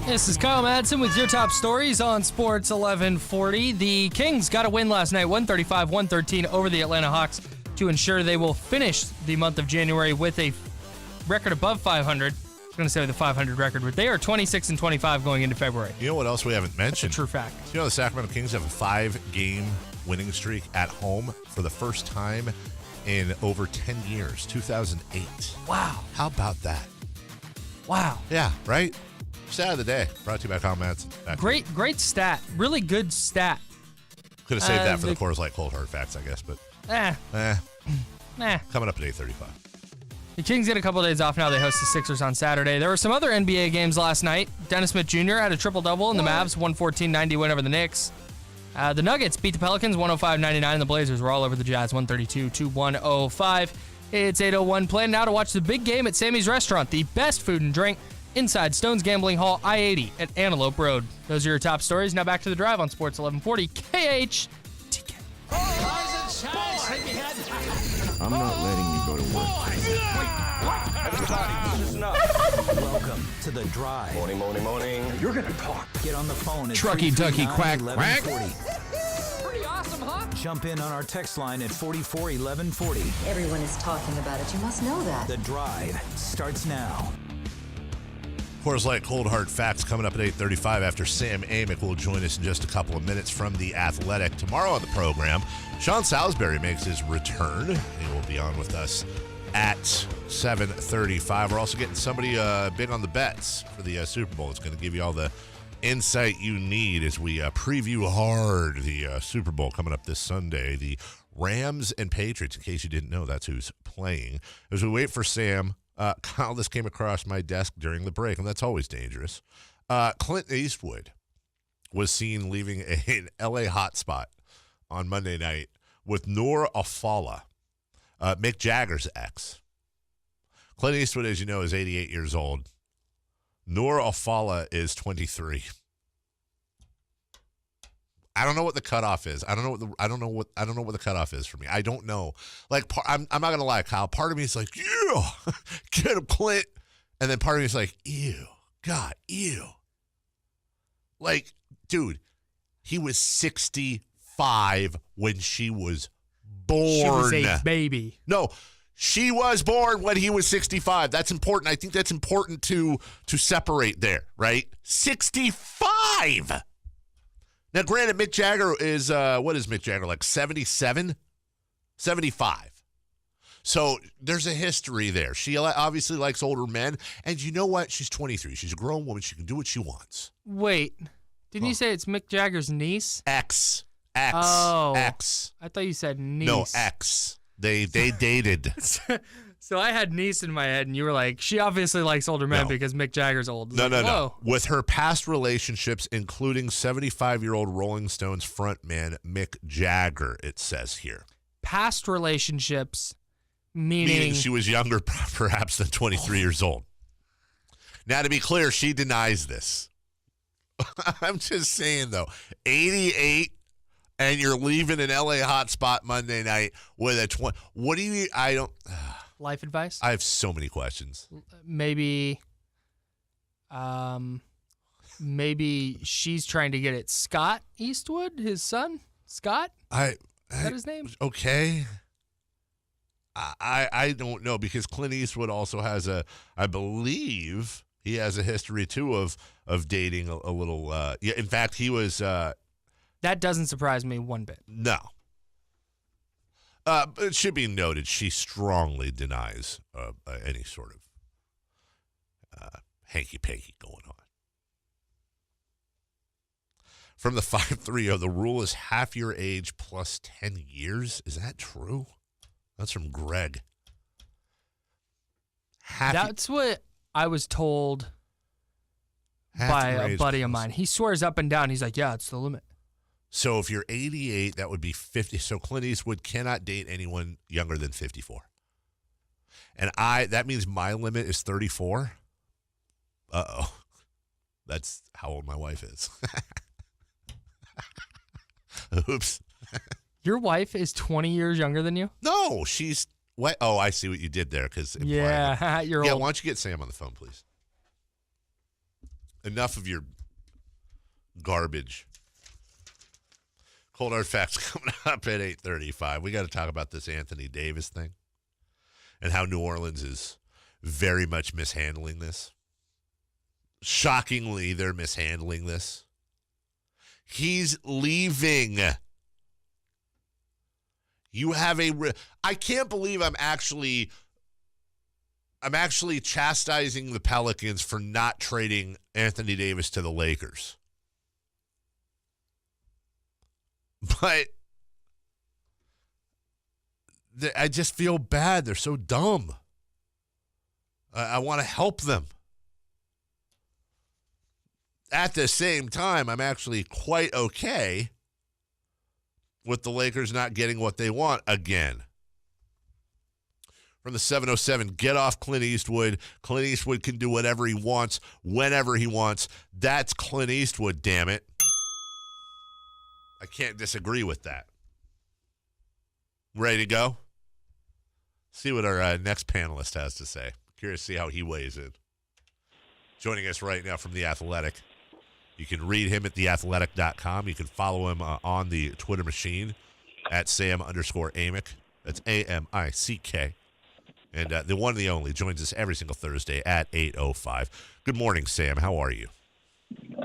This is Kyle Madsen with your top stories on Sports 1140. The Kings got a win last night, 135-113 over the Atlanta Hawks to ensure they will finish the month of January with a record above 500. I was going to say with a 500 record, but they are 26-25 going into February. You know what else we haven't mentioned? That's a true fact. You know the Sacramento Kings have a 5-game winning streak at home for the first time in over 10 years, 2008. Wow. How about that? Wow. Yeah, right? Stat of the day, brought to you by Kyle Madsen. Great stat. Really good stat. Could have saved that for the Coors Light Cold Hard Facts, I guess, but coming up at 8:35. The Kings get a couple of days off now. They host the Sixers on Saturday. There were some other NBA games last night. Dennis Smith Jr. had a triple-double in the Mavs, 114-90 win over the Knicks. The Nuggets beat the Pelicans 105-99, and the Blazers were all over the Jazz 132-105. It's 8:01. Plan now to watch the big game at Sammy's Restaurant, the best food and drink inside Stone's Gambling Hall, I-80 at Antelope Road. Those are your top stories. Now back to the drive on Sports 1140 KHTK. I'm not letting you go to work. Everybody, listen up. Welcome to the drive. Morning. You're gonna talk. Get on the phone at Trucky ducky quack quack. 1140. Pretty awesome, huh? Jump in on our text line at 441140. Everyone is talking about it. You must know that. The drive starts now. Coors Light Cold Hard Facts coming up at 8:35 after Sam Amick will join us in just a couple of minutes from The Athletic. Tomorrow on the program, Sean Salisbury makes his return. He will be on with us at 7:35. We're also getting somebody big on the bets for the Super Bowl. It's going to give you all the insight you need as we preview hard the Super Bowl coming up this Sunday. The Rams and Patriots, in case you didn't know, that's who's playing. As we wait for Sam, Kyle, this came across my desk during the break, and that's always dangerous. Clint Eastwood was seen leaving an L.A. hotspot on Monday night with Noor Alfallah, Mick Jagger's ex. Clint Eastwood, as you know, is 88 years old. Noor Alfallah is 23. I don't know what the cutoff is. I don't know what the cutoff is for me. I don't know. Like, I'm not gonna lie, Kyle. Part of me is like, ew, get him, Clint, and then part of me is like, ew, God, ew. Like, dude, he was 65 when she was born. She was a baby. No, she was born when he was 65. That's important. I think that's important to separate there, right? 65. Now, granted, Mick Jagger is, what is Mick Jagger, like 77? 75. So there's a history there. She obviously likes older men. And you know what? She's 23. She's a grown woman. She can do what she wants. Wait, didn't you say it's Mick Jagger's niece? Ex. Oh. Ex. I thought you said niece. No, ex. They dated. So I had niece in my head, and you were like, she obviously likes older men because Mick Jagger's old. No. With her past relationships, including 75-year-old Rolling Stones frontman Mick Jagger, it says here. Past relationships, meaning she was younger, perhaps, than 23 years old. Now, to be clear, she denies this. I'm just saying, though, 88, and you're leaving an L.A. hotspot Monday night with a 20. What do you? I don't. Life advice? I have so many questions. Maybe she's trying to get at Scott Eastwood, his son? Scott? Is that his name? Okay. I don't know, because Clint Eastwood also has I believe he has a history too of dating a little. In fact, he was. That doesn't surprise me one bit. No. It should be noted, she strongly denies any sort of hanky-panky going on. From the 530, the rule is half your age plus 10 years. Is that true? That's from Greg. That's what I was told by a buddy of mine. He swears up and down. He's like, yeah, it's the limit. So if you're 88, that would be 50. So Clint Eastwood cannot date anyone younger than 54. And that means my limit is 34. Uh-oh. That's how old my wife is. Oops. Your wife is 20 years younger than you? No, she's what? Oh, I see what you did there. You're old. Yeah, why don't you get Sam on the phone, please? Enough of your garbage. Cold hard facts coming up at 8:35. We got to talk about this Anthony Davis thing and how New Orleans is very much mishandling this. Shockingly, they're mishandling this. He's leaving. You have I can't believe I'm actually chastising the Pelicans for not trading Anthony Davis to the Lakers. But I just feel bad. They're so dumb. I want to help them. At the same time, I'm actually quite okay with the Lakers not getting what they want again. From the 707, get off Clint Eastwood. Clint Eastwood can do whatever he wants, whenever he wants. That's Clint Eastwood, damn it. I can't disagree with that. Ready to go? See what our next panelist has to say. Curious to see how he weighs in. Joining us right now from The Athletic. You can read him at theathletic.com. You can follow him on the Twitter machine at Sam_Amick. That's AMICK. And the one and the only joins us every single Thursday at 8:05. Good morning, Sam. How are you?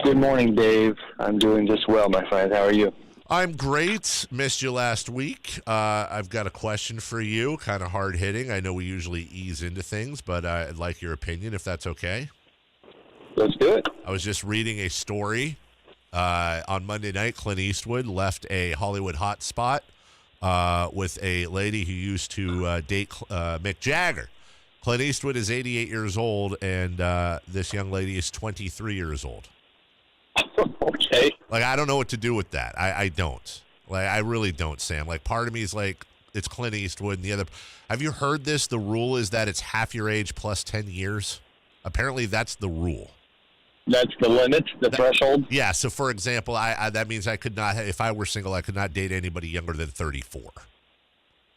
Good morning, Dave. I'm doing just well, my friend. How are you? I'm great. Missed you last week. I've got a question for you, kind of hard-hitting. I know we usually ease into things, but I'd like your opinion, if that's okay. Let's do it. I was just reading a story on Monday night. Clint Eastwood left a Hollywood hot spot with a lady who used to date Mick Jagger. Clint Eastwood is 88 years old, and this young lady is 23 years old. Okay. Like, I don't know what to do with that. I don't. Like, I really don't, Sam. Like, part of me is like, it's Clint Eastwood, and the other. Have you heard this? The rule is that it's half your age plus 10 years. Apparently, that's the rule. That's the limit, the threshold? Yeah. So, for example, I that means I could not, if I were single, I could not date anybody younger than 34.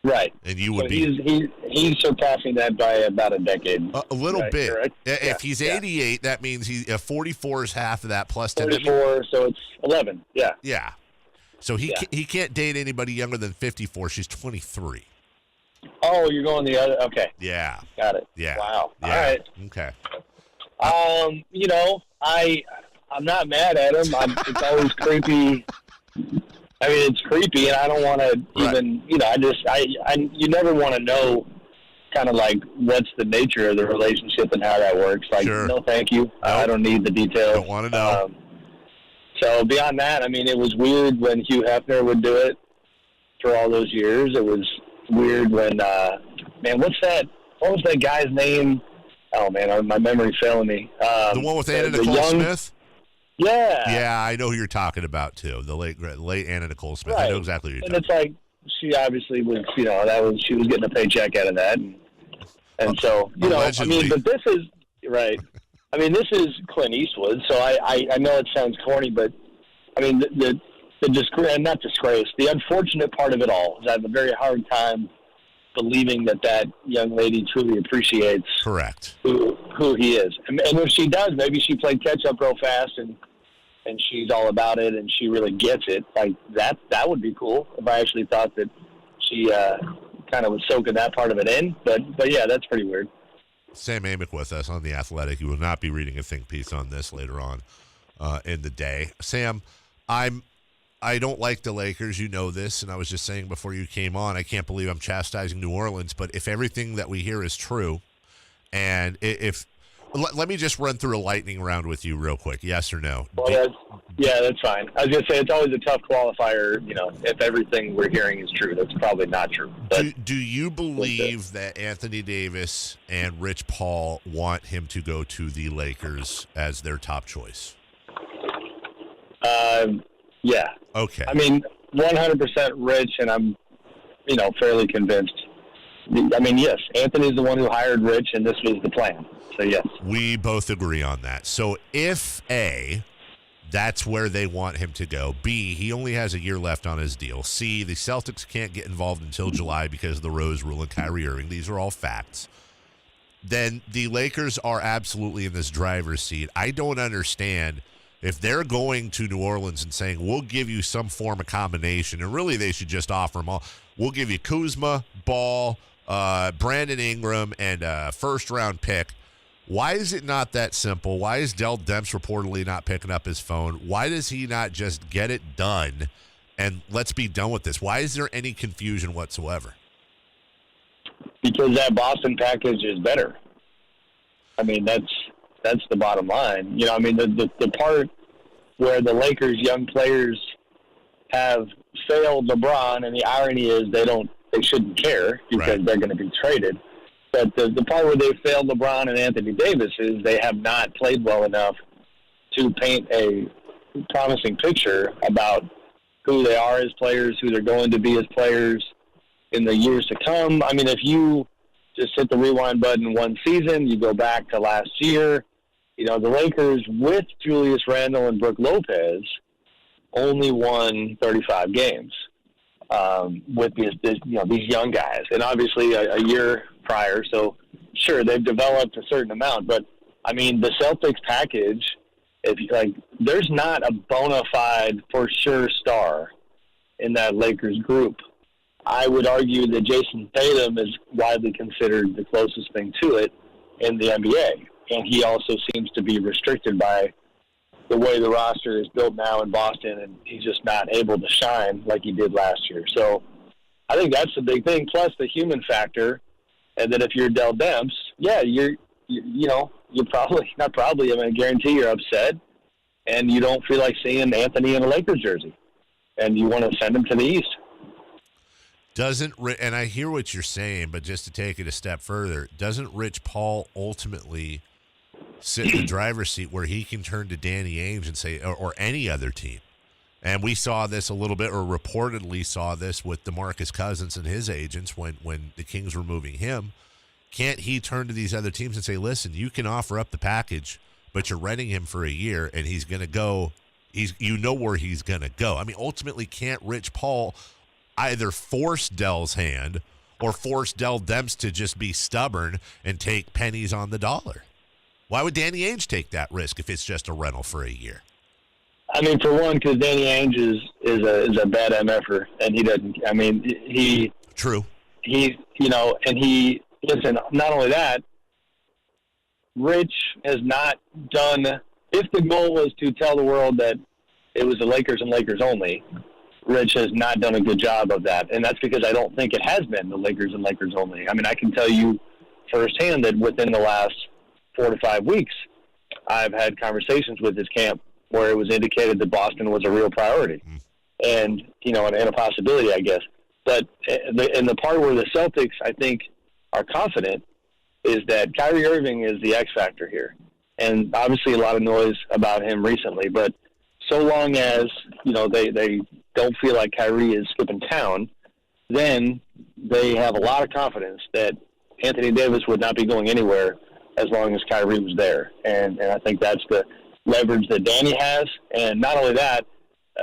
Right. And you would be. He's surpassing that by about a decade. A little bit. Correct? If he's 88, that means 44 is half of that plus 10. 44, so it's 11. Yeah. Yeah. So he can't date anybody younger than 54. She's 23. Oh, you're going the other. Okay. Yeah. Got it. Yeah. Wow. Yeah. All right. Okay. I'm not mad at him. It's always creepy. I mean, it's creepy, and I don't want to even, you never want to know kind of like what's the nature of the relationship and how that works. Like, Sure. No, thank you. I don't need the details. Don't want to know. So beyond that, I mean, it was weird when Hugh Hefner would do it for all those years. It was weird when, what was that guy's name? Oh, man, my memory's failing me. The one with Anna Nicole Smith? Yeah. Yeah, I know who you're talking about, too. The late Anna Nicole Smith. Right. I know exactly who you're and talking it's like, she obviously was, she was getting a paycheck out of that. And so, Allegedly. but this is, right. I mean, this is Clint Eastwood, so I know it sounds corny, but, I mean, the not disgrace, the unfortunate part of it all is I have a very hard time believing that young lady truly appreciates Correct. who he is. And if she does, maybe she played catch-up real fast and she's all about it and she really gets it. Like, that would be cool if I actually thought that she kind of was soaking that part of it in. But yeah, that's pretty weird. Sam Amick with us on The Athletic. You will not be reading a think piece on this later on in the day. Sam, I don't like the Lakers. You know this, and I was just saying before you came on, I can't believe I'm chastising New Orleans, but if everything that we hear is true, and let me just run through a lightning round with you real quick, yes or no? Well, that's fine. I was going to say, it's always a tough qualifier, if everything we're hearing is true. That's probably not true. But do you believe that Anthony Davis and Rich Paul want him to go to the Lakers as their top choice? Yeah. Okay. I mean, 100% Rich, and I'm, fairly convinced. I mean, yes, Anthony's the one who hired Rich, and this was the plan. So, yes. We both agree on that. So, if A, that's where they want him to go. B, he only has a year left on his deal. C, the Celtics can't get involved until July because of the Rose Rule and Kyrie Irving. These are all facts. then the Lakers are absolutely in this driver's seat. I don't understand if they're going to New Orleans and saying, we'll give you some form of combination, and really they should just offer them all. We'll give you Kuzma, Ball, Brandon Ingram, and a first-round pick. Why is it not that simple? Why is Dell Demps reportedly not picking up his phone? Why does he not just get it done and let's be done with this? Why is there any confusion whatsoever? Because that Boston package is better. I mean, that's the bottom line. You know, I mean, the part where the Lakers' young players have failed LeBron, and the irony is they shouldn't care because they're going to be traded. But the part where they failed LeBron and Anthony Davis is they have not played well enough to paint a promising picture about who they are as players, who they're going to be as players in the years to come. I mean, if you just hit the rewind button one season, you go back to last year, you know, the Lakers with Julius Randle and Brook Lopez only won 35 games with these young guys. And obviously a year prior, so sure, they've developed a certain amount. But, I mean, the Celtics package, there's not a bona fide for sure star in that Lakers group. I would argue that Jason Tatum is widely considered the closest thing to it in the NBA. And he also seems to be restricted by the way the roster is built now in Boston, and he's just not able to shine like he did last year. So I think that's the big thing, plus the human factor. And then if you're Dell Demps, yeah, you're probably, not probably, I guarantee you're upset, and you don't feel like seeing Anthony in a Lakers jersey, and you want to send him to the East. And I hear what you're saying, but just to take it a step further, doesn't Rich Paul ultimately sit in the driver's seat where he can turn to Danny Ainge and say, or any other team? And we saw this a little bit, or reportedly saw this with DeMarcus Cousins and his agents when the Kings were moving him. Can't he turn to these other teams and say, listen, you can offer up the package, but you're renting him for a year, and he's going to go, you know where he's going to go. I mean, ultimately, can't Rich Paul either force Dell's hand or force Dell Demps to just be stubborn and take pennies on the dollar? Why would Danny Ainge take that risk if it's just a rental for a year? I mean, for one, because Danny Ainge is a bad MFer, and he doesn't. I mean, he true. He listen. Not only that, Rich has not done. If the goal was to tell the world that it was the Lakers and Lakers only, Rich has not done a good job of that, and that's because I don't think it has been the Lakers and Lakers only. I mean, I can tell you firsthand that within the last 4 to 5 weeks, I've had conversations with his camp where it was indicated that Boston was a real priority and a possibility, I guess. But in the part where the Celtics, I think, are confident is that Kyrie Irving is the X factor here. And obviously a lot of noise about him recently, but so long as, they don't feel like Kyrie is skipping town, then they have a lot of confidence that Anthony Davis would not be going anywhere as long as Kyrie was there. And I think that's the leverage that Danny has. And not only that,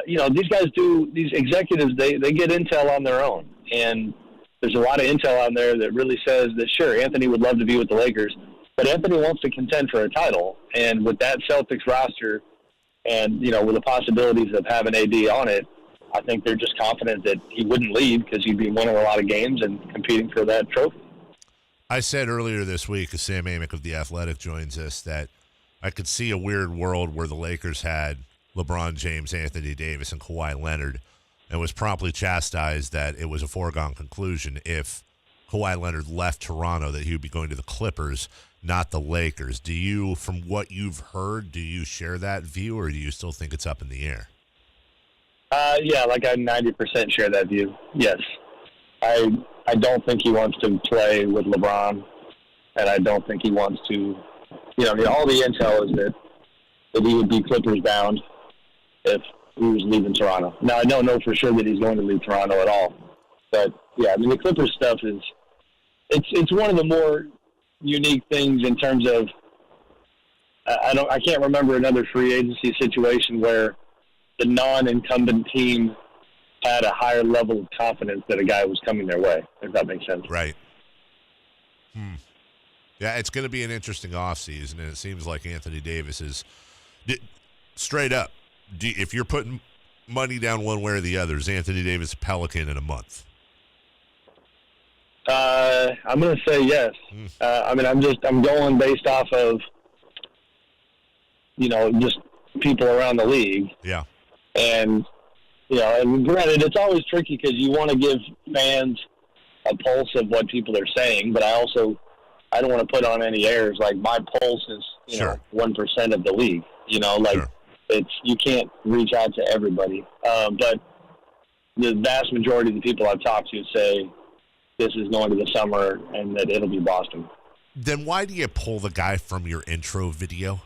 these executives, they get intel on their own. And there's a lot of intel on there that really says that, sure, Anthony would love to be with the Lakers, but Anthony wants to contend for a title. And with that Celtics roster and, with the possibilities of having AD on it, I think they're just confident that he wouldn't leave because he'd be winning a lot of games and competing for that trophy. I said earlier this week, as Sam Amick of The Athletic joins us, that I could see a weird world where the Lakers had LeBron James, Anthony Davis, and Kawhi Leonard, and was promptly chastised that it was a foregone conclusion if Kawhi Leonard left Toronto that he would be going to the Clippers, not the Lakers. Do you, from what you've heard, do you share that view, or do you still think it's up in the air? Yeah, like I 90% share that view, yes. I don't think he wants to play with LeBron, and I don't think he wants to, all the intel is that he would be Clippers bound if he was leaving Toronto. Now, I don't know for sure that he's going to leave Toronto at all, but yeah, I mean, the Clippers stuff it's one of the more unique things in terms of, I can't remember another free agency situation where the non-incumbent team had a higher level of confidence that a guy was coming their way, if that makes sense. Right. Yeah, it's going to be an interesting offseason, and it seems like Anthony Davis is straight up. If you're putting money down one way or the other, is Anthony Davis a Pelican in a month? I'm going to say yes. I'm going based off of, just people around the league. Yeah. And, and granted, it's always tricky because you want to give fans a pulse of what people are saying, but I don't want to put on any airs. Like, my pulse is, Sure. 1% of the league. Sure. You can't reach out to everybody. But the vast majority of the people I've talked to say this is going to the summer and that it'll be Boston. Then why do you pull the guy from your intro video?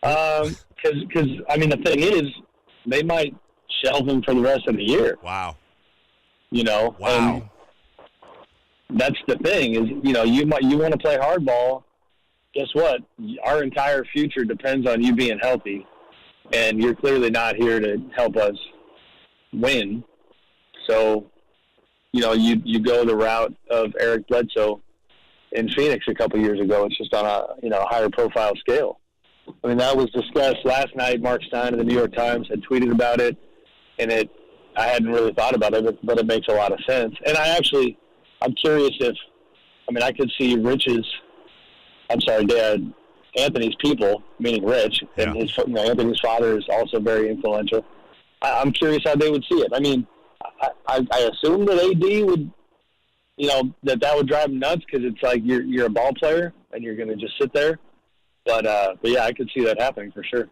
Because the thing is, they might shelve him for the rest of the year. Wow. Wow. And that's the thing is, you want to play hardball. Guess what? Our entire future depends on you being healthy, and you're clearly not here to help us win. So, you go the route of Eric Bledsoe in Phoenix a couple years ago. It's just on a higher profile scale. I mean, that was discussed last night. Mark Stein of the New York Times had tweeted about it, and I hadn't really thought about it, but it makes a lot of sense. And I'm curious I could see Anthony's people, meaning Rich, and Anthony's father is also very influential. I'm curious how they would see it. I mean, I assume that AD would, that would drive him nuts because it's like you're a ball player and you're going to just sit there. But yeah, I could see that happening for sure.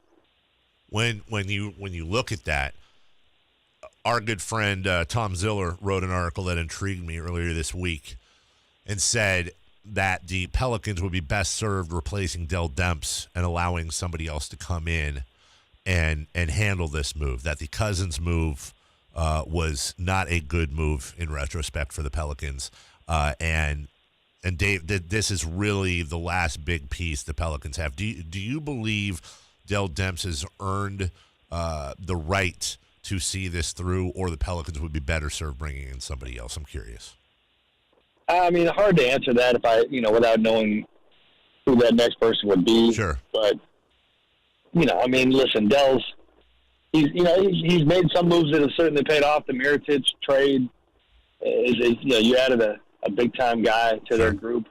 When you look at that, our good friend Tom Ziller wrote an article that intrigued me earlier this week and said that the Pelicans would be best served replacing Dell Demps and allowing somebody else to come in and handle this move, that the Cousins move was not a good move in retrospect for the Pelicans. And Dave, this is really the last big piece the Pelicans have. Do you believe Dell Demps has earned the right to see this through, or the Pelicans would be better served bringing in somebody else? I'm curious. I mean, hard to answer that without knowing who that next person would be. Sure. But, listen, Dell's, he's made some moves that have certainly paid off. The Mirotic trade you added a big-time guy to their group,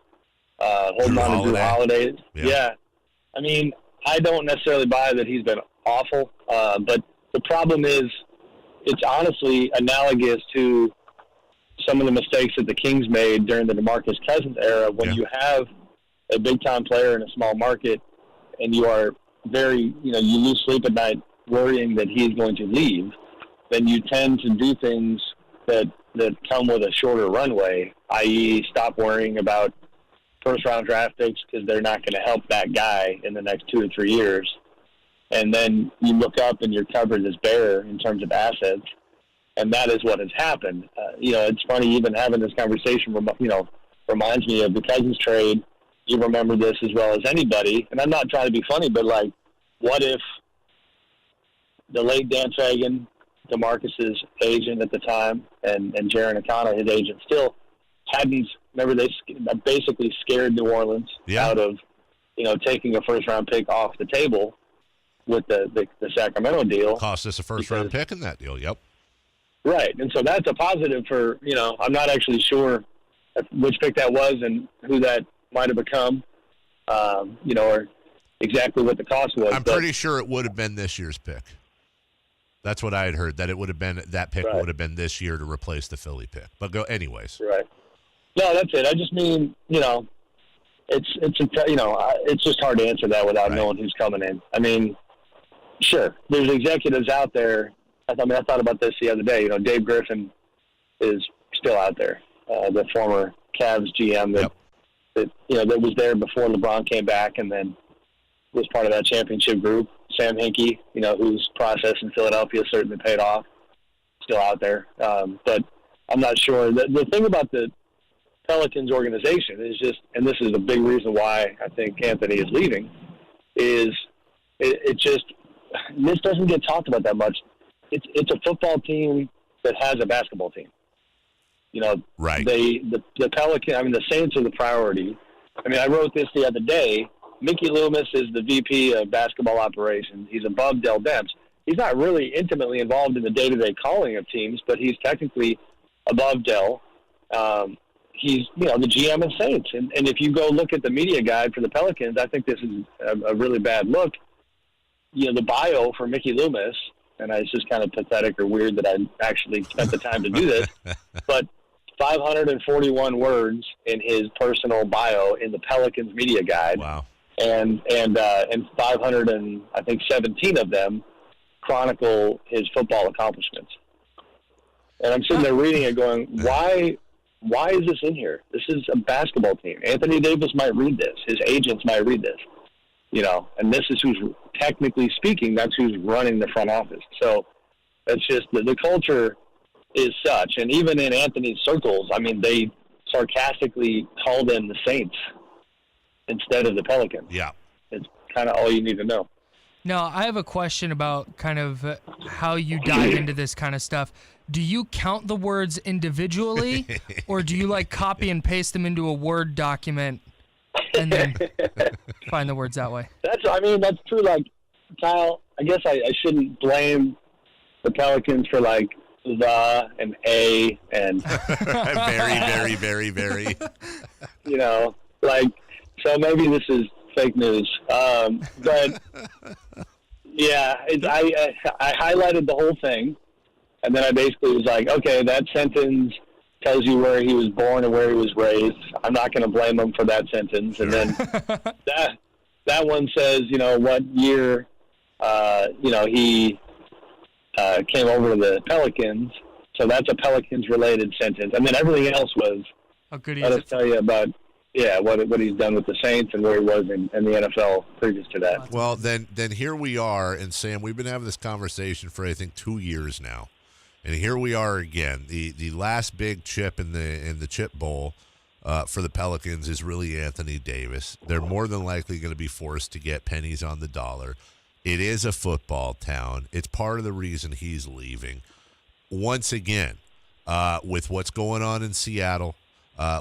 holding on to Drew Holiday. Yeah. I mean, I don't necessarily buy that he's been awful, but the problem is it's honestly analogous to some of the mistakes that the Kings made during the DeMarcus Cousins era when you have a big-time player in a small market and you are you lose sleep at night worrying that he's going to leave, then you tend to do things that come with a shorter runway, i.e. stop worrying about first-round draft picks because they're not going to help that guy in the next 2 or 3 years. And then you look up and your cupboard is bare in terms of assets, and that is what has happened. It's funny, even having this conversation, reminds me of the Cousins trade. You remember this as well as anybody, and I'm not trying to be funny, but, what if the late Dan Fagan, DeMarcus's agent at the time, and Jaron Akana, his agent, still hadn't – remember, they basically scared New Orleans out of, taking a first-round pick off the table with the Sacramento deal. Cost us a first-round pick in that deal, yep. Right, and so that's a positive for, I'm not actually sure which pick that was and who that might have become, or exactly what the cost was. I'm pretty sure it would have been this year's pick. That's what I had heard, that it would have been, that pick would have been this year to replace the Philly pick. But go anyways. Right. No, that's it. I just mean, it's just hard to answer that without knowing who's coming in. I mean, sure, there's executives out there. I thought about this the other day. Dave Griffin is still out there, the former Cavs GM that was there before LeBron came back and then was part of that championship group. Sam Hinkie, whose process in Philadelphia certainly paid off, still out there. But I'm not sure. The thing about the Pelicans organization is just, and this is a big reason why I think Anthony is leaving, is it just, this doesn't get talked about that much. It's a football team that has a basketball team. Right. The Pelican, the Saints are the priority, I mean, I wrote this the other day. Mickey Loomis is the VP of basketball operations. He's above Dell Demps. He's not really intimately involved in the day-to-day calling of teams, but he's technically above Dell. He's, the GM of Saints. And if you go look at the media guide for the Pelicans, I think this is a really bad look. The bio for Mickey Loomis, and it's just kind of pathetic or weird that I actually spent the time to do this, but 541 words in his personal bio in the Pelicans media guide. Wow. And 517 of them chronicle his football accomplishments. And I'm sitting there reading it going, why is this in here? This is a basketball team. Anthony Davis might read this. His agents might read this. And this is who's, technically speaking, that's who's running the front office. So it's just the culture is such. And even in Anthony's circles, I mean, they sarcastically call them the Saints instead of the Pelicans. Yeah. It's kind of all you need to know. Now, I have a question about kind of how you dive into this kind of stuff. Do you count the words individually, or do you copy and paste them into a Word document and then find the words that way? That's true. Kyle, I guess I shouldn't blame the Pelicans for the and a and very, very, very, very. So maybe this is fake news. But yeah, I highlighted the whole thing, and then I basically was like, okay, that sentence tells you where he was born and where he was raised. I'm not going to blame him for that sentence. And then that one says, what year, he came over to the Pelicans. So that's a Pelicans-related sentence. And then everything else was, let us tell you about, what he's done with the Saints and where he was in the NFL previous to that. Well, then here we are, and Sam, we've been having this conversation for, I think, 2 years now. And here we are again. The last big chip in the chip bowl for the Pelicans is really Anthony Davis. They're more than likely going to be forced to get pennies on the dollar. It is a football town. It's part of the reason he's leaving. Once again, with what's going on in Seattle,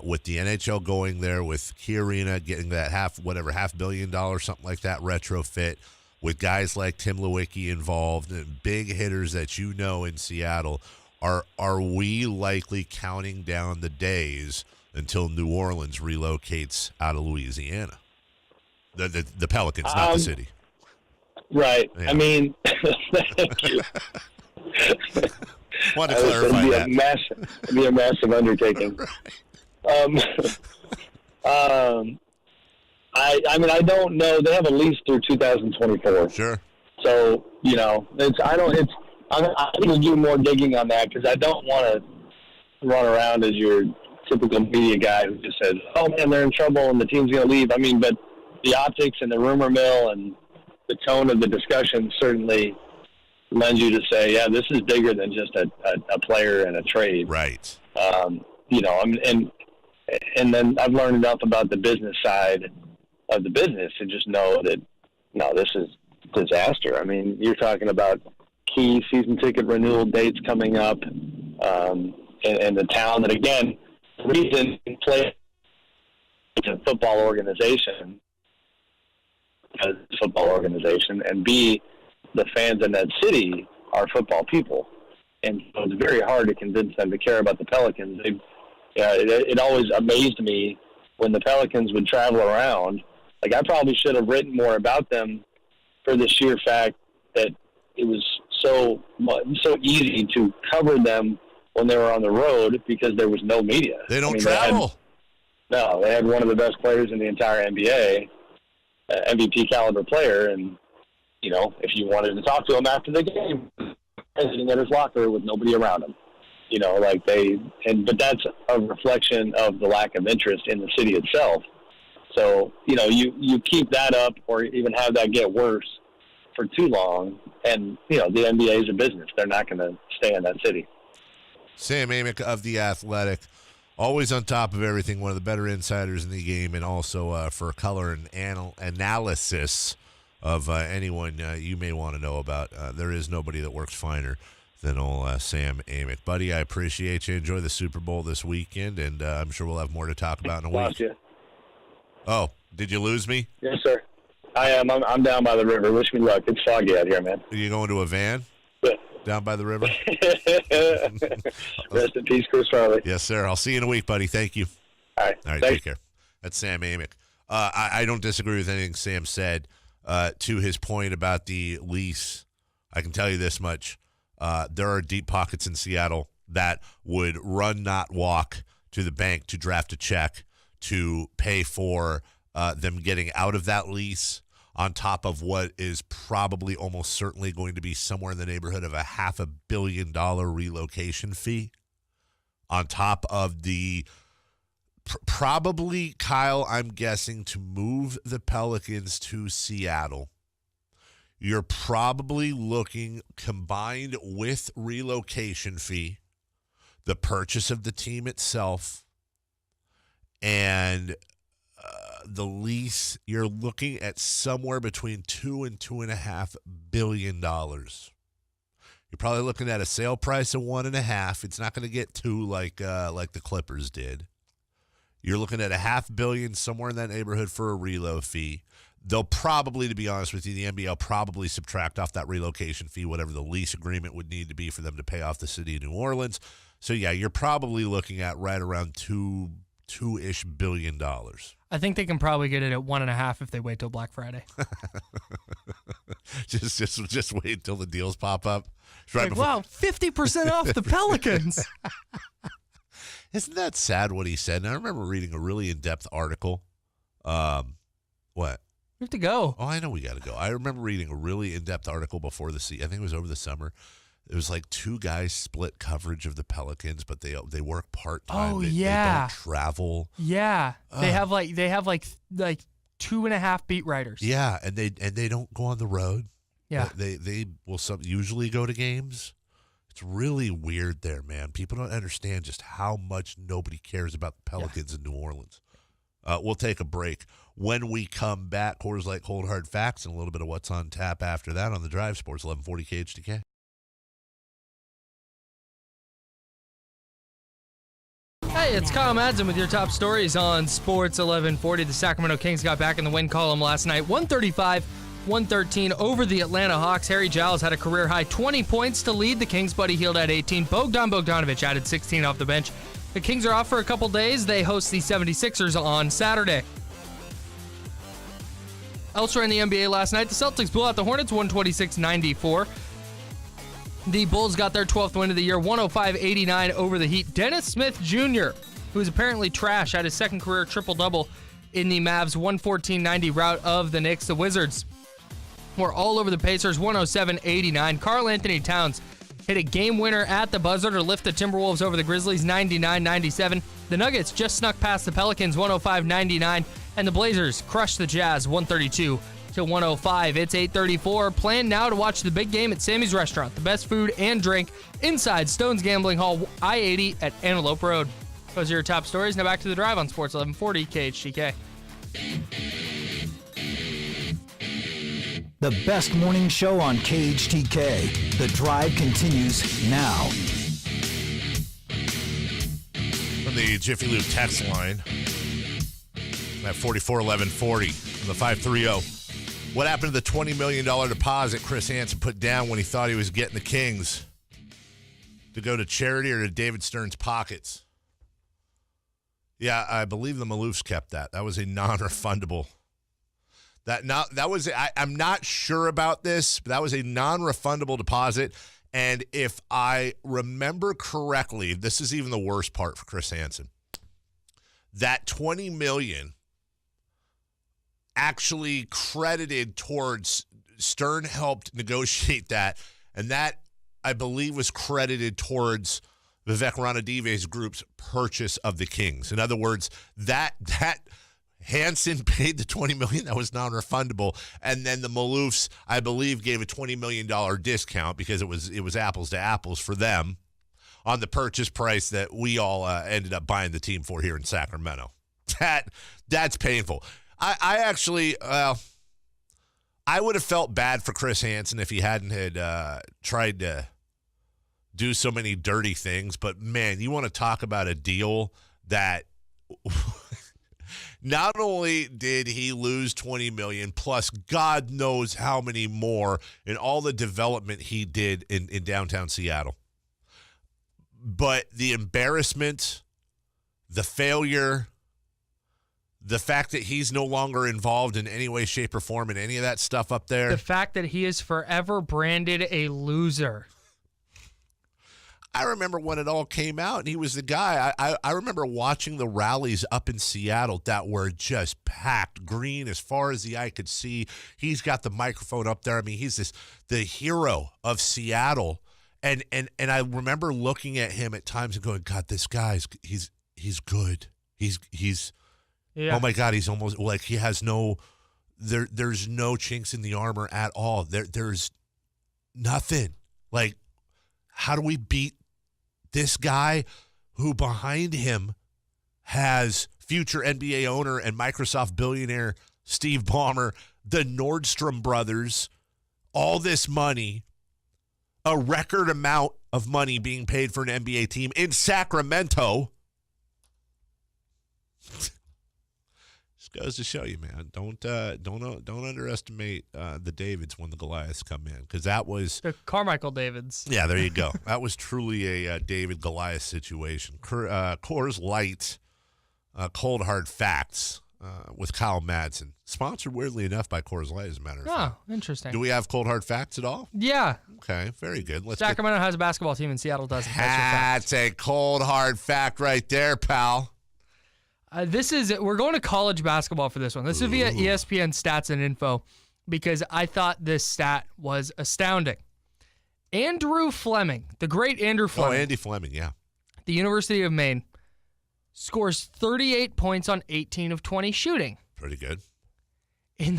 with the NHL going there, with Key Arena getting that $500 million, something like that retrofit, with guys like Tim Lewicki involved and big hitters that in Seattle, are we likely counting down the days until New Orleans relocates out of Louisiana? The Pelicans, not the city. Right. Yeah. I mean, thank you. Want to clarify that. It'd be a massive undertaking. I don't know. They have a lease through 2024. Sure. So I'm going to do more digging on that because I don't want to run around as your typical media guy who just says, "Oh man, they're in trouble and the team's going to leave." I mean, but the optics and the rumor mill and the tone of the discussion certainly lends you to say, "Yeah, this is bigger than just a player and a trade." Right. And then I've learned enough about the business side of the business to just know that, no, this is disaster. I mean, you're talking about key season ticket renewal dates coming up, and the town that, again, the reason you play a football organization, and B, the fans in that city are football people. And so it's very hard to convince them to care about the Pelicans. It always amazed me when the Pelicans would travel around. I probably should have written more about them for the sheer fact that it was so easy to cover them when they were on the road because there was no media. They don't travel. They had one of the best players in the entire NBA, MVP caliber player, and if you wanted to talk to him after the game, sitting in his locker with nobody around him. But that's a reflection of the lack of interest in the city itself. So, you keep that up or even have that get worse for too long, and, the NBA is a business. They're not going to stay in that city. Sam Amick of The Athletic, always on top of everything, one of the better insiders in the game, and also for color and analysis of anyone you may want to know about. There is nobody that works finer than old Sam Amick. Buddy, I appreciate you. Enjoy the Super Bowl this weekend, and I'm sure we'll have more to talk about in a week. Oh, did you lose me? Yes, sir. I am. I'm down by the river. Wish me luck. It's foggy out here, man. Are you going to a van Yeah. down by the river? Rest in peace, Chris Farley. Yes, sir. I'll see you in a week, buddy. Thank you. All right. All right, Thanks. take care. That's Sam Amick. I don't disagree with anything Sam said. To his point about the lease, I can tell you this much. There are deep pockets in Seattle that would run, not walk, to the bank to draft a check to pay for them getting out of that lease, on top of what is probably almost certainly going to be somewhere in the neighborhood of a $500 million relocation fee, on top of the probably, Kyle, I'm guessing, to move the Pelicans to Seattle. You're probably looking, combined with relocation fee, the purchase of the team itself, and the lease, you're looking at somewhere between $2 and $2.5 billion. You're probably looking at a sale price of 1.5. It's not going to get 2 like the Clippers did. You're looking at $500 million, somewhere in that neighborhood, for a reload fee. They'll probably, to be honest with you, the NBA will probably subtract off that relocation fee whatever the lease agreement would need to be for them to pay off the city of New Orleans. So, yeah, you're probably looking at right around $2-ish billion. I think they can probably get it at 1.5 if they wait till Black Friday. just wait until the deals pop up. Right Like, wow, 50% off the Pelicans. Isn't that sad what he said? And I remember reading a really in-depth article. What? We have to go. Oh, I know we got to go. I remember reading a really in-depth article before I think it was over the summer. It was like 2 guys split coverage of the Pelicans, but they work part-time. Oh, They yeah. don't travel. Yeah. They have like 2.5 beat writers. Yeah, and they don't go on the road. Yeah. They will usually go to games. It's really weird there, man. People don't understand just how much nobody cares about the Pelicans in New Orleans. We'll take a break. When we come back, Coors Light Cold Hard Facts and a little bit of what's on tap after that on the Drive, Sports 1140 KHTK. Hey, it's Kyle Madsen with your top stories on Sports 1140. The Sacramento Kings got back in the win column last night, 135-113 over the Atlanta Hawks. Harry Giles had a career-high 20 points to lead the Kings. Buddy Hield had 18. Bogdanovich added 16 off the bench. The Kings are off for a couple days. They host the 76ers on Saturday. Elsewhere in the NBA last night, the Celtics blew out the Hornets 126-94. The Bulls got their 12th win of the year, 105-89 over the Heat. Dennis Smith Jr., who is apparently trash, had his second career triple-double in the Mavs 114-90 rout of the Knicks. The Wizards were all over the Pacers, 107-89. Karl Anthony Towns hit a game winner at the buzzer to lift the Timberwolves over the Grizzlies, 99-97. The Nuggets just snuck past the Pelicans, 105-99. And the Blazers crushed the Jazz, 132-105. It's 8:34. Plan now to watch the big game at Sammy's Restaurant. The best food and drink inside Stone's Gambling Hall, I-80 at Antelope Road. Those are your top stories. Now back to the Drive on Sports 1140 KHTK. The best morning show on KHTK. The Drive continues now. From the Jiffy Lube text line at 441140 from the 530. What happened to the $20 million deposit Chris Hansen put down when he thought he was getting the Kings to go to charity or to David Stern's pockets? Yeah, I believe the Maloofs kept that. That was a non-refundable. I'm not sure about this, but that was a non-refundable deposit. And if I remember correctly, this is even the worst part for Chris Hansen. That $20 million actually credited towards Stern helped negotiate that, and that I believe was credited towards Vivek Ranadive's group's purchase of the Kings. In other words, that Hansen paid the $20 million that was non-refundable, and then the Maloofs, I believe, gave a $20 million discount because it was apples to apples for them on the purchase price that we all ended up buying the team for here in Sacramento. That's painful. I actually, I would have felt bad for Chris Hansen if he hadn't tried to do so many dirty things. But, man, you want to talk about a deal that Not only did he lose $20 million, plus God knows how many more in all the development he did in downtown Seattle, but the embarrassment, the failure, the fact that he's no longer involved in any way, shape, or form in any of that stuff up there. The fact that he is forever branded a loser. I remember when it all came out, and he was the guy. I remember watching the rallies up in Seattle that were just packed, green as far as the eye could see. He's got the microphone up there. I mean, he's the hero of Seattle. And I remember looking at him at times and going, God, this guy's he's good. He's Yeah. Oh my God, he's almost like he has there's no chinks in the armor at all. There's nothing. Like, how do we beat this guy who behind him has future NBA owner and Microsoft billionaire Steve Ballmer, the Nordstrom brothers, all this money, a record amount of money being paid for an NBA team in Sacramento? Just goes to show you, man. Don't underestimate the Davids when the Goliaths come in, because that was The Carmichael Davids. Yeah, there you go. That was truly a David Goliath situation. Coors Light, Cold Hard Facts with Kyle Madsen, sponsored weirdly enough by Coors Light, as a matter of fact. Oh, interesting. Do we have Cold Hard Facts at all? Yeah. Okay, very good. Let's Sacramento has a basketball team and Seattle doesn't. That's your fact. That's a cold hard fact right there, pal. We're going to college basketball for this one. This is via ESPN Stats and Info because I thought this stat was astounding. Andrew Fleming, the great Andrew Fleming. Oh, Andy Fleming, yeah. The University of Maine scores 38 points on 18 of 20 shooting. Pretty good. In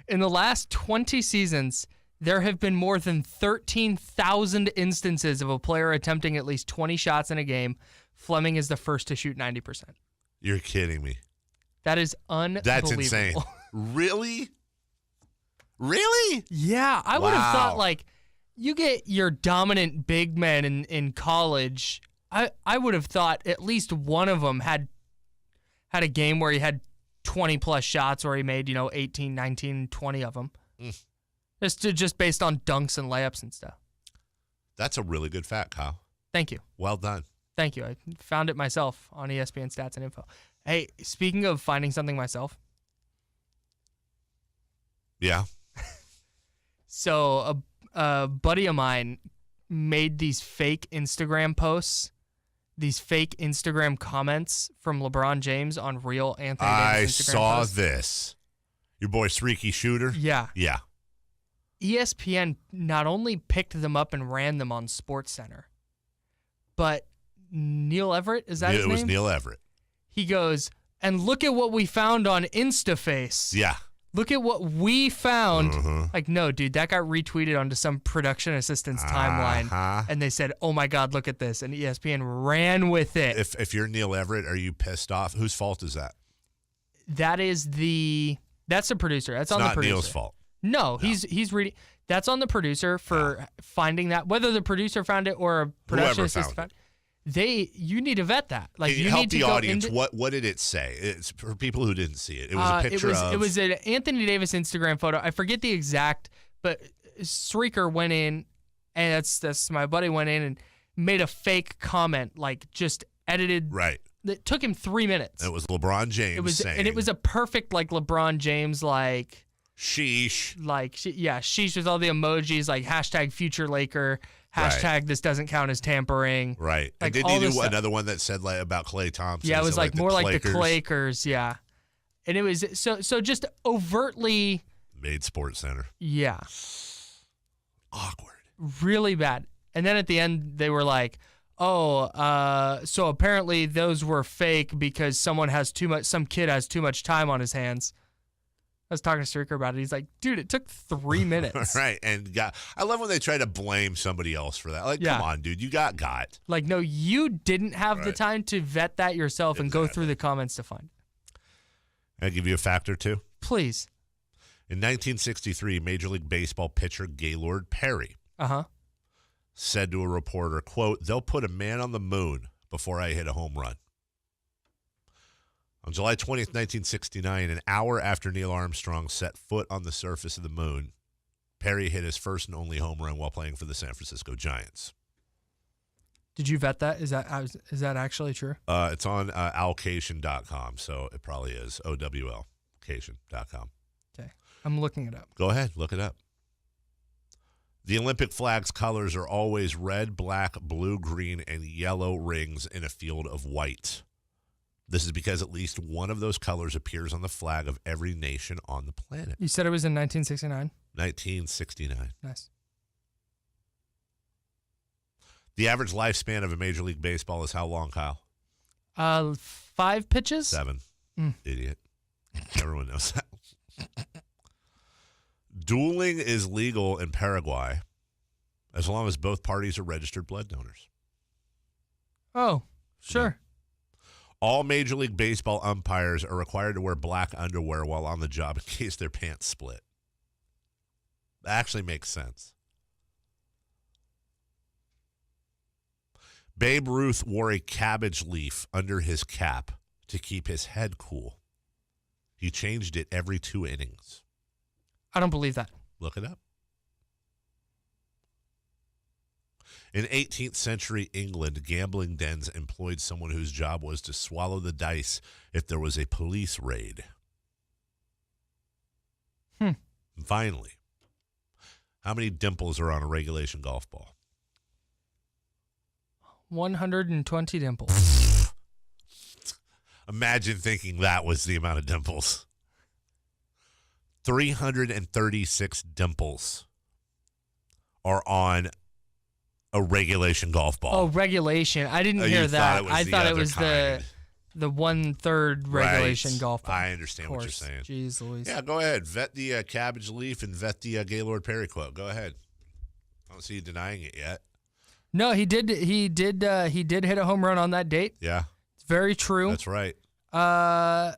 the last 20 seasons, there have been more than 13,000 instances of a player attempting at least 20 shots in a game. Fleming is the first to shoot 90%. You're kidding me. That is unbelievable. That's insane. Really? Really? Yeah, I would have Wow. thought, like, you get your dominant big men in college. I would have thought at least one of them had a game where he had 20-plus shots or he made, 18, 19, 20 of them. Just based on dunks and layups and stuff. That's a really good fact, Kyle. Thank you. Well done. Thank you. I found it myself on ESPN Stats and Info. Hey, speaking of finding something myself. Yeah. So a buddy of mine made these fake Instagram posts, these fake Instagram comments from LeBron James on real Anthony Davis Instagram I saw posts. this. Your boy Streaky Shooter? Yeah. Yeah. ESPN not only picked them up and ran them on SportsCenter, but Neil Everett, is that his name? It was Neil Everett. He goes, and look at what we found on InstaFace. Yeah. Look at what we found. Mhm. Like, no, dude, that got retweeted onto some production assistant's timeline. And they said, oh, my God, look at this. And ESPN ran with it. If you're Neil Everett, are you pissed off? Whose fault is that? That's the producer. That's on the Not producer. Neil's fault. No, he's reading. That's on the producer for finding that. Whether the producer found it or a production Whoever assistant found found it. You need to vet that. Like, you help need to the go audience. into, What did it say? It's for people who didn't see it. It was a picture of. It was an Anthony Davis Instagram photo. I forget the exact, but Streaker went in, and that's my buddy went in and made a fake comment, like just edited. Right. It took him 3 minutes. It was LeBron James saying. And it was a perfect like LeBron James like. Sheesh. Sheesh with all the emojis like hashtag future Laker, hashtag this doesn't count as tampering. Right. Like, and didn't all he this do stuff. another one that said like about Klay Thompson? Yeah, it was So, like more like the Claykers Claykers, yeah. And it was so just overtly made Sports Center. yeah, Awkward. really bad. And then at the end they were like, "Oh, so apparently those were fake because some kid has too much time on his hands." I was talking to Streaker about it. He's like, dude, it took 3 minutes. Right. And I love when they try to blame somebody else for that. Like, Yeah. come on, dude. You got. Like, no, you didn't have the Right. time to vet that yourself and go Exactly. through the comments to find it. I'll give you a fact or two. Please. In 1963, Major League Baseball pitcher Gaylord Perry Uh-huh. said to a reporter, quote, "They'll put a man on the moon before I hit a home run." On July 20th, 1969, an hour after Neil Armstrong set foot on the surface of the moon, Perry hit his first and only home run while playing for the San Francisco Giants. Did you vet that? Is that actually true? It's on owlcation.com, so it probably is. OWLcation.com. Okay. I'm looking it up. Go ahead, look it up. The Olympic flag's colors are always red, black, blue, green, and yellow rings in a field of white. This is because at least one of those colors appears on the flag of every nation on the planet. You said it was in 1969? 1969. Nice. The average lifespan of a Major League Baseball is how long, Kyle? 5 pitches? 7. Idiot. Everyone knows that. Dueling is legal in Paraguay as long as both parties are registered blood donors. Oh, sure. All Major League Baseball umpires are required to wear black underwear while on the job in case their pants split. That actually makes sense. Babe Ruth wore a cabbage leaf under his cap to keep his head cool. He changed it every 2 innings. I don't believe that. Look it up. In 18th century England, gambling dens employed someone whose job was to swallow the dice if there was a police raid. And finally, how many dimples are on a regulation golf ball? 120 dimples. Imagine thinking that was the amount of dimples. 336 dimples are on a regulation golf ball. Oh, regulation. I didn't hear that. I thought it was the 1/3 regulation golf ball. I understand what you're saying. Jeez Louise. Yeah, go ahead. Vet the cabbage leaf and vet the Gaylord Perry quote. Go ahead. I don't see you denying it yet. No, he did hit a home run on that date. Yeah. It's very true. That's right. Yeah.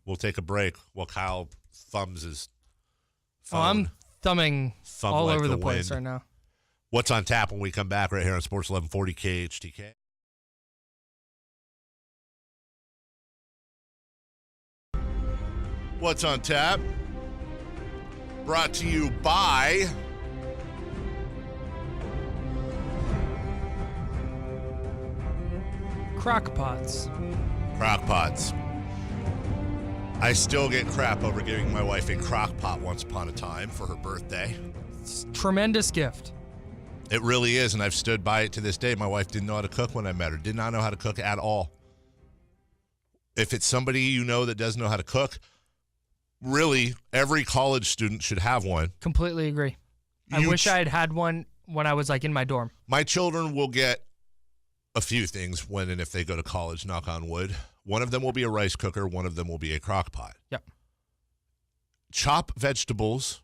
We'll take a break while Kyle thumbs his phone. Oh, I'm thumbing all like over the the place wind. right now. What's on tap when we come back right here on Sports 1140 KHTK? What's on tap? Brought to you by Crock-Pots. Crock-Pots. I still get crap over giving my wife a crock pot once upon a time for her birthday. It's a tremendous gift. It really is, and I've stood by it to this day. My wife didn't know how to cook when I met her. Did not know how to cook at all. If it's somebody you know that doesn't know how to cook, really, every college student should have one. Completely agree. I wish I had one when I was like in my dorm. My children will get a few things when and if they go to college, knock on wood. One of them will be a rice cooker. One of them will be a crock pot. Yep. Chop vegetables,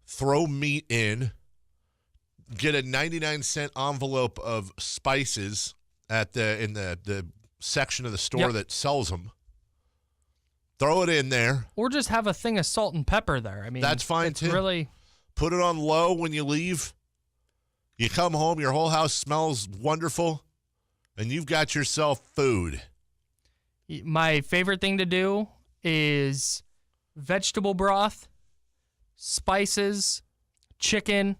throw meat in, get a 99-cent envelope of spices in the section of the store that sells them. Throw it in there. Or just have a thing of salt and pepper there. I mean, that's fine too. Really, put it on low when you leave. You come home, your whole house smells wonderful, and you've got yourself food. My favorite thing to do is vegetable broth, spices, chicken,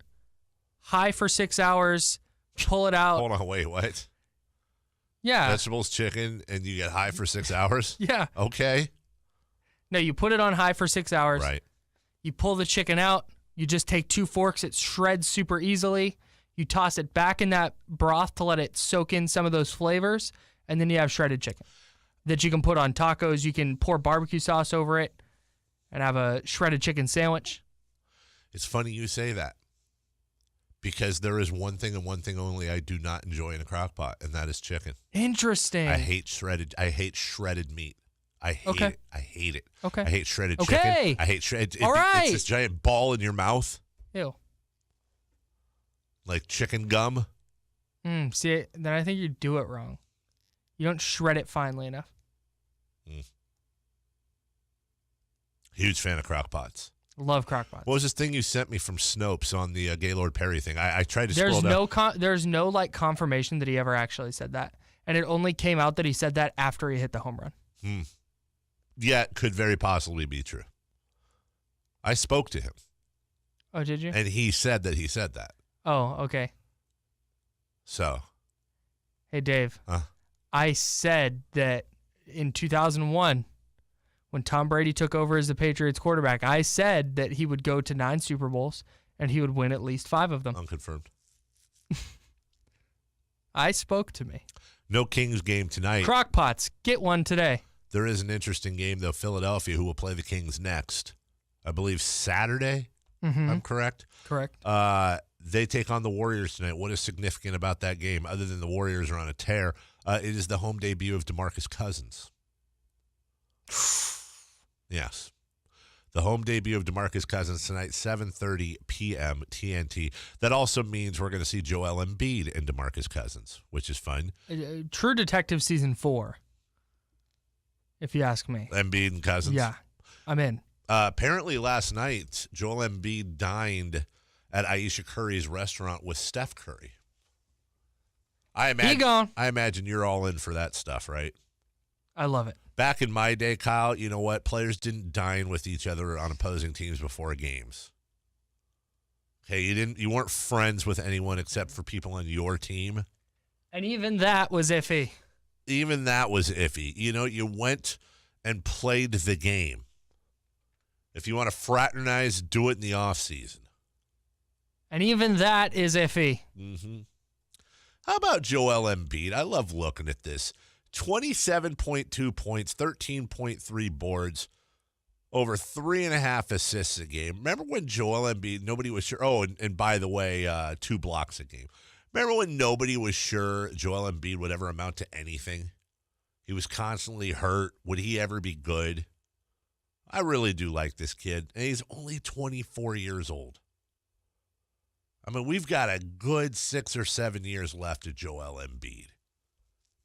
high for 6 hours, pull it out. Hold on, wait, what? Yeah. Vegetables, chicken, and you get high for 6 hours? Yeah. Okay. No, you put it on high for 6 hours. Right. You pull the chicken out. You just take 2 forks. It shreds super easily. You toss it back in that broth to let it soak in some of those flavors, and then you have shredded chicken that you can put on tacos. You can pour barbecue sauce over it and have a shredded chicken sandwich. It's funny you say that because there is one thing and one thing only I do not enjoy in a crock pot, and that is chicken. Interesting. I hate shredded meat. I hate it. I hate it. Okay. I hate shredded Okay. chicken. I hate shredded. All right. It's this giant ball in your mouth. Ew. Like chicken gum. See, then I think you do it wrong. You don't shred it finely enough. Huge fan of crock pots. Love crock pots. What was this thing you sent me from Snopes on the Gaylord Perry thing? I tried to scroll down. There's no like confirmation that he ever actually said that. And it only came out that he said that after he hit the home run. Yeah, it could very possibly be true. I spoke to him. Oh, did you? And he said that he said that. Oh, okay. So. Hey, Dave. I said that in 2001, when Tom Brady took over as the Patriots quarterback, I said that he would go to 9 Super Bowls and he would win at least 5 of them. Unconfirmed. I spoke to me. No Kings game tonight. Crockpots, get one today. There is an interesting game, though. Philadelphia, who will play the Kings next. I believe Saturday, I'm correct? Correct. They take on the Warriors tonight. What is significant about that game, other than the Warriors are on a tear? It is the home debut of DeMarcus Cousins. Yes. The home debut of DeMarcus Cousins tonight, 7:30 p.m. TNT. That also means we're going to see Joel Embiid and DeMarcus Cousins, which is fun. True Detective Season 4, if you ask me. Embiid and Cousins? Yeah, I'm in. Apparently last night, Joel Embiid dined at Aisha Curry's restaurant with Steph Curry. I imagine you're all in for that stuff, right? I love it. Back in my day, Kyle, you know what? Players didn't dine with each other on opposing teams before games. Okay, you weren't friends with anyone except for people on your team. And even that was iffy. Even that was iffy. You know, you went and played the game. If you want to fraternize, do it in the off season. And even that is iffy. Mm-hmm. How about Joel Embiid? I love looking at this. 27.2 points, 13.3 boards, over 3.5 assists a game. Remember when Joel Embiid, nobody was sure. Oh, and by the way, 2 blocks a game. Remember when nobody was sure Joel Embiid would ever amount to anything? He was constantly hurt. Would he ever be good? I really do like this kid. And he's only 24 years old. I mean, we've got a good 6 or 7 years left of Joel Embiid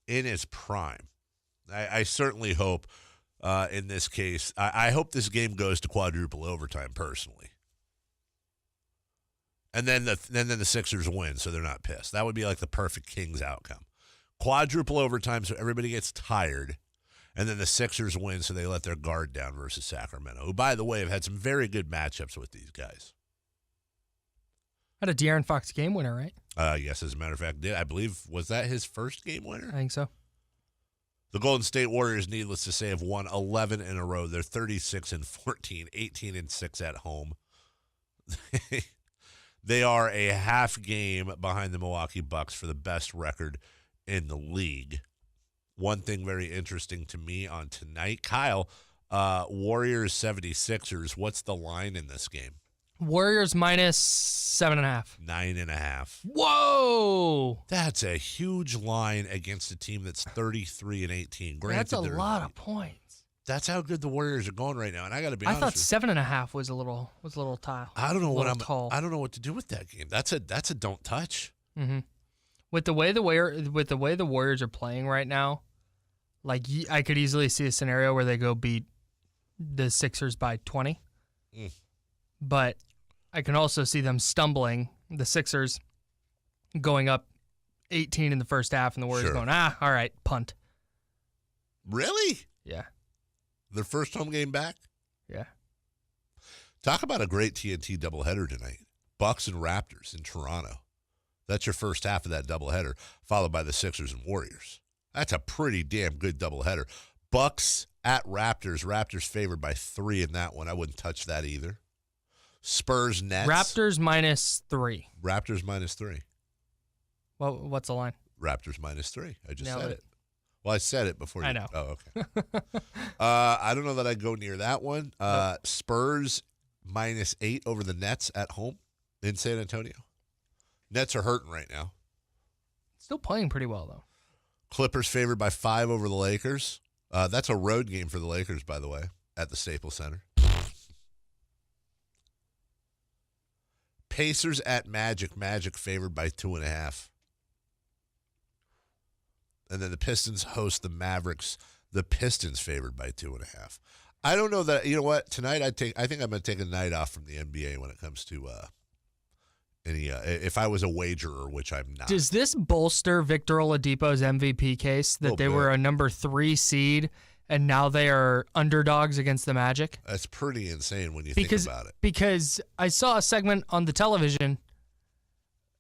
in his prime. I certainly hope in this case, I hope this game goes to quadruple overtime personally. And then the Sixers win, so they're not pissed. That would be like the perfect Kings outcome. Quadruple overtime, so everybody gets tired, and then the Sixers win, so they let their guard down versus Sacramento, who, by the way, have had some very good matchups with these guys. Had a De'Aaron Fox game winner, right? Yes, as a matter of fact, did. I believe, was that his first game winner? I think so. The Golden State Warriors, needless to say, have won 11 in a row. They're 36-14, 18-6 at home. They are a half game behind the Milwaukee Bucks for the best record in the league. One thing very interesting to me on tonight, Kyle, Warriors 76ers, what's the line in this game? Warriors minus 7.5. 9.5. Whoa! That's a huge line against a team that's 33-18. Granted, That's a lot of points. That's how good the Warriors are going right now. And I got to be I honest. thought 7.5 was a little tall. I don't know what tall. I don't know what to do with that game. That's a don't touch. Mm-hmm. With the way the Warriors are playing right now, like I could easily see a scenario where they go beat the Sixers by 20. But I can also see them stumbling, the Sixers going up 18 in the first half, and the Warriors going, all right, punt. Really? Yeah. Their first home game back? Yeah. Talk about a great TNT doubleheader tonight. Bucks and Raptors in Toronto. That's your first half of that doubleheader, followed by the Sixers and Warriors. That's a pretty damn good doubleheader. Bucks at Raptors. Raptors favored by 3 in that one. I wouldn't touch that either. Spurs Nets. Raptors minus 3. Raptors minus 3. Well, what's the line? Raptors minus 3. I just Nailed said it. it. Well, I said it before you. I know. Oh, okay. I don't know that I'd go near that one. Spurs minus 8 over the Nets at home in San Antonio. Nets are hurting right now. Still playing pretty well, though. Clippers favored by 5 over the Lakers. That's a road game for the Lakers, by the way, at the Staples Center. Pacers at Magic. Magic favored by 2.5. And then the Pistons host the Mavericks. The Pistons favored by 2.5. I don't know that, you know what, tonight I think I'm going to take a night off from the NBA when it comes to if I was a wagerer, which I'm not. Does this bolster Victor Oladipo's MVP case that they were a number 3 seed and now they are underdogs against the Magic? That's pretty insane when you think about it. Because I saw a segment on the television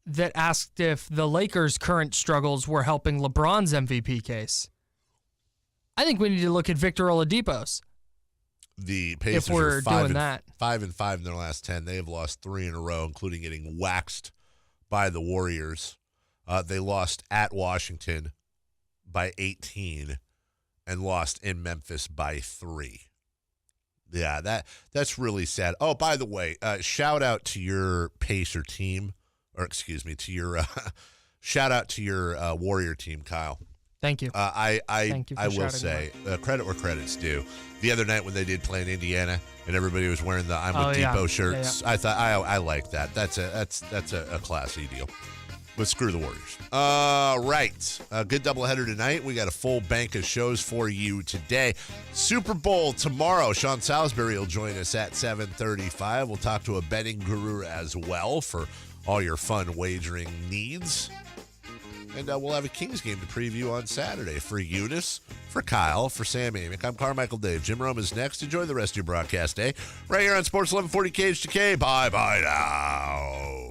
that asked if the Lakers' current struggles were helping LeBron's MVP case. I think we need to look at Victor Oladipo's. The Pacers if we're are doing that. 5-5 in their last 10. They have lost 3 in a row, including getting waxed by the Warriors. They lost at Washington by 18 and lost in Memphis by 3. Yeah, that's really sad. Oh, by the way, shout out to your Pacer team, or excuse me, to your shout out to your Warrior team, Kyle. Thank you. I will shouting say credit where credit's due. The other night when they did play in Indiana and everybody was wearing the I'm with Depot shirts, I thought I like that. That's a classy deal. But screw the Warriors. Right. Good doubleheader tonight. We got a full bank of shows for you today. Super Bowl tomorrow. Sean Salisbury will join us at 7:35. We'll talk to a betting guru as well for all your fun wagering needs. And we'll have a Kings game to preview on Saturday. For Eunice, for Kyle, for Sam Amick, I'm Carmichael Dave. Jim Rome is next. Enjoy the rest of your broadcast day right here on Sports 1140 KHTK. Bye-bye now.